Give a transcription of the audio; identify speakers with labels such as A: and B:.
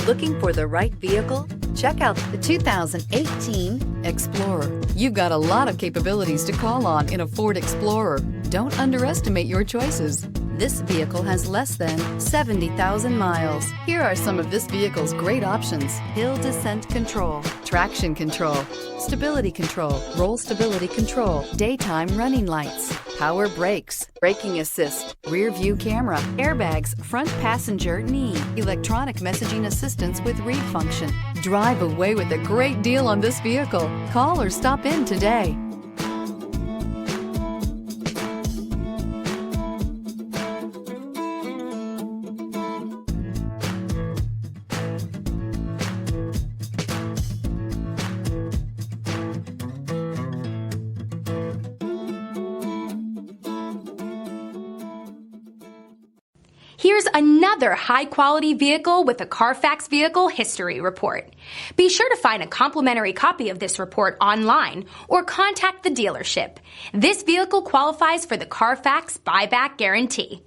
A: Looking for the right vehicle? Check out the 2018 Explorer. You've got a lot of capabilities to call on in a Ford Explorer. Don't underestimate your choices. This vehicle has less than 70,000 miles. Here are some of this vehicle's great options: hill descent control, traction control, stability control, roll stability control, daytime running lights, power brakes, braking assist, rear view camera, airbags, front passenger knee, electronic messaging assistance with read function. Drive away with a great deal on this vehicle. Call or stop in today.
B: Here's another high-quality vehicle with a Carfax Vehicle History Report. Be sure to find a complimentary copy of this report online or contact the dealership. This vehicle qualifies for the Carfax Buyback Guarantee.